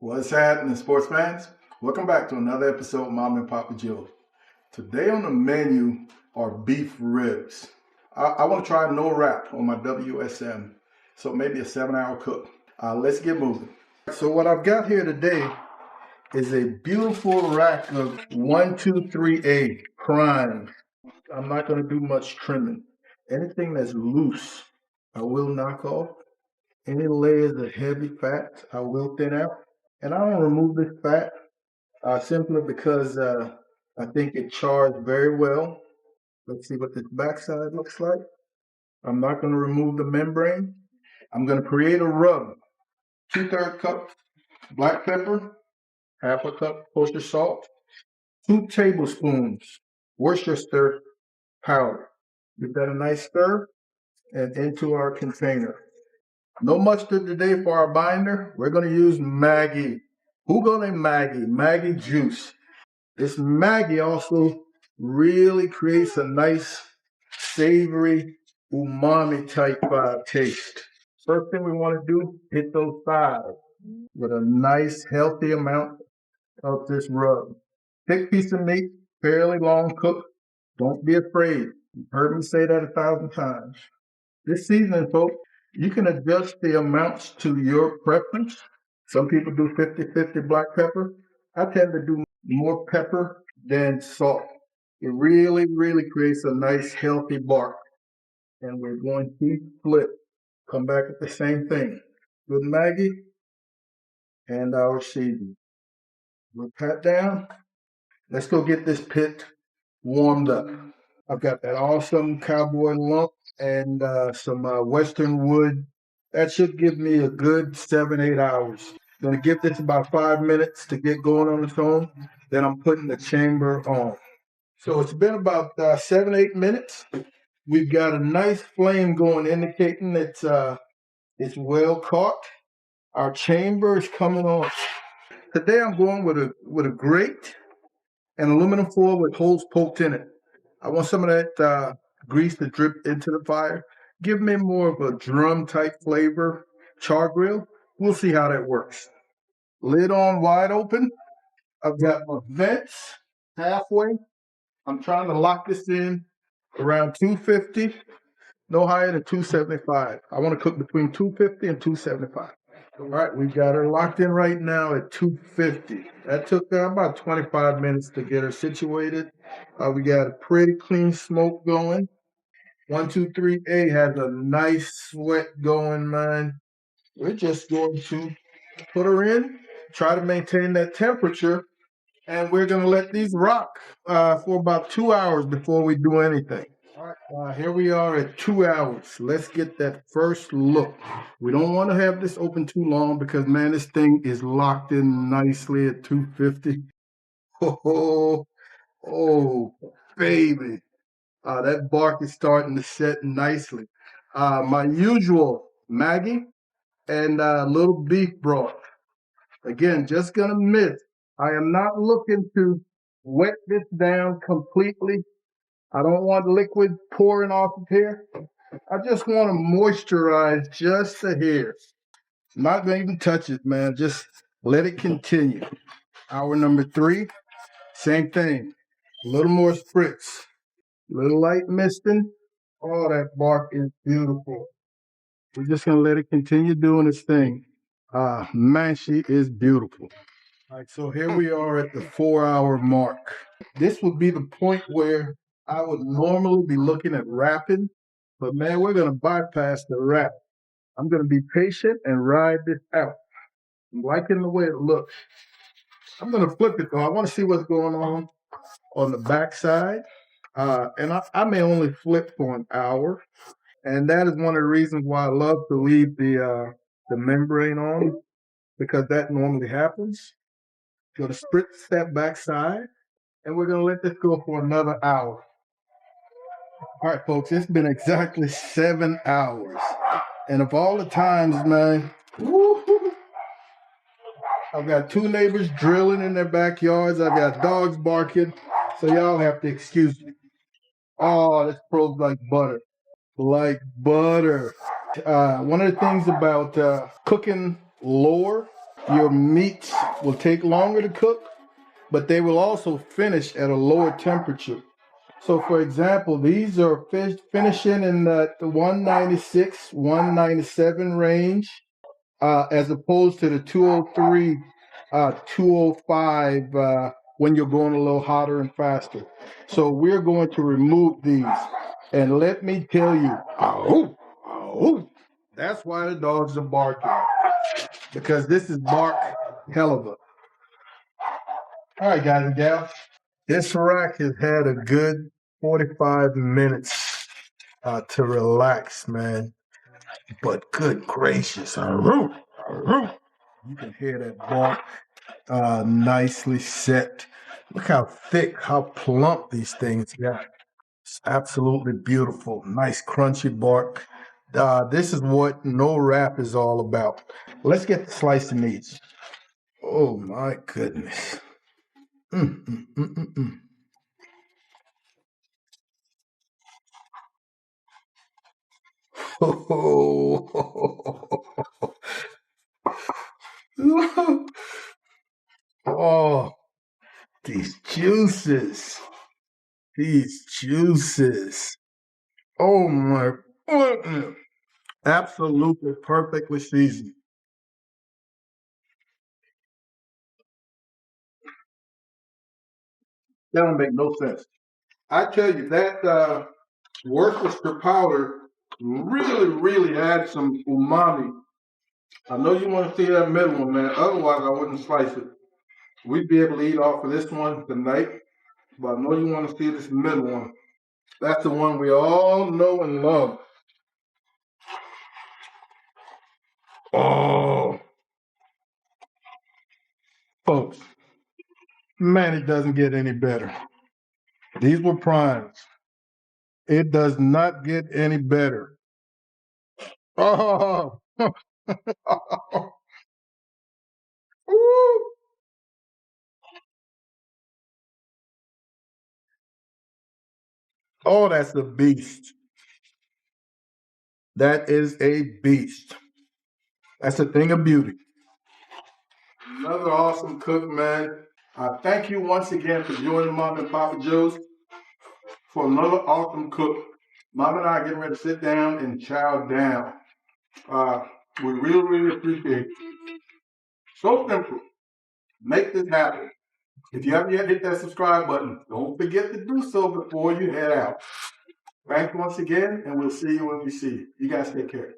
What's happening, sports fans? Welcome back to another episode of Mom and Papa Joe. Today on the menu are beef ribs. I want to try no wrap on my WSM, so maybe a 7-hour cook. Let's get moving. So what I've got here today is a beautiful rack of 123A prime. I'm not going to do much trimming. Anything that's loose, I will knock off. Any layers of heavy fat, I will thin out. And I don't remove this fat simply because I think it chars very well. Let's see what this backside looks like. I'm not going to remove the membrane. I'm going to create a rub. 2/3 cup black pepper, 1/2 cup kosher salt, 2 tablespoons Worcestershire powder. Give that a nice stir and into our container. No mustard today for our binder. We're going to use Maggi. Who gonna Maggi? Maggi juice. This Maggi also really creates a nice, savory, umami type taste. First thing we want to do, hit those thighs with a nice, healthy amount of this rub. Thick piece of meat, fairly long cook. Don't be afraid. You've heard me say that 1,000 times. This seasoning, folks, you can adjust the amounts to your preference. Some people do 50-50 black pepper. I tend to do more pepper than salt. It really, really creates a nice, healthy bark. And we're going to flip. Come back at the same thing. Good Maggi and our seasoning. We'll pat down. Let's go get this pit warmed up. I've got that awesome cowboy lump and some western wood. That should give me a good 7-8 hours. I'm going to give this about 5 minutes to get going on its own. Then I'm putting the chamber on. So it's been about 7-8 minutes. We've got a nice flame going, indicating it's well caught. Our chamber is coming on. Today I'm going with a grate and aluminum foil with holes poked in it. I want some of that grease to drip into the fire. Give me more of a drum type flavor. Char grill. We'll see how that works. Lid on wide open. I've got my vents halfway. I'm trying to lock this in around 250, no higher than 275. I want to cook between 250 and 275. All right, we've got her locked in right now at 250. That took about 25 minutes to get her situated. We got a pretty clean smoke going. 123A has a nice sweat going, man. We're just going to put her in, try to maintain that temperature, and we're going to let these rock for about 2 hours before we do anything. All right, here we are at 2 hours. Let's get that first look. We don't want to have this open too long because, man, this thing is locked in nicely at 250. Oh, baby. That bark is starting to set nicely. My usual Maggi and a little beef broth. Again, just going to miss. I am not looking to wet this down completely. I don't want liquid pouring off of here. I just want to moisturize just a hair. Not going to even touch it, man. Just let it continue. Hour number 3, same thing. A little more spritz. A little light misting. Oh, that bark is beautiful. We're just going to let it continue doing its thing. Man, she is beautiful. All right, so here we are at the 4-hour mark. This would be the point where I would normally be looking at wrapping, but man, we're going to bypass the wrap. I'm going to be patient and ride this out. I'm liking the way it looks. I'm going to flip it though. I want to see what's going on the back side. And I may only flip for an hour. And that is one of the reasons why I love to leave the membrane on, because that normally happens. Going to spritz that back side. And we're going to let this go for another hour. All right, folks, it's been exactly 7 hours. And of all the times, man, I've got 2 neighbors drilling in their backyards. I've got dogs barking. So y'all have to excuse me. Oh, this probes like butter. Like butter. One of the things about cooking lower your meats will take longer to cook, but they will also finish at a lower temperature. So, for example, these are finishing in the 196, 197 range, as opposed to the 203, 205 when you're going a little hotter and faster. So we're going to remove these. And let me tell you, that's why the dogs are barking, because this is bark hell of a. All right, guys and gals. This rack has had a good 45 minutes to relax, man. But good gracious, you can hear that bark nicely set. Look how thick, how plump these things got. It's absolutely beautiful. Nice crunchy bark. This is what no wrap is all about. Let's get the slicing these. Oh my goodness. Mm, mm, mm, mm, mm. Oh, these juices. These juices. Oh my goodness. Absolutely perfectly seasoned. That don't make no sense. I tell you, that Worcester powder really adds some umami. I know you want to see that middle one, man. Otherwise, I wouldn't slice it. We'd be able to eat off of this one tonight, but I know you want to see this middle one. That's the one we all know and love. Oh, folks, man, it doesn't get any better. These were primes. It does not get any better. Oh, oh, that's a beast. That is a beast. That's a thing of beauty. Another awesome cook, man. Thank you once again for joining Mom and Papa Joe's for another awesome cook. Mom and I are getting ready to sit down and chow down. We really appreciate it. So simple. Make this happen. If you haven't yet hit that subscribe button, don't forget to do so before you head out. Thanks once again, and we'll see you when we see you. You guys take care.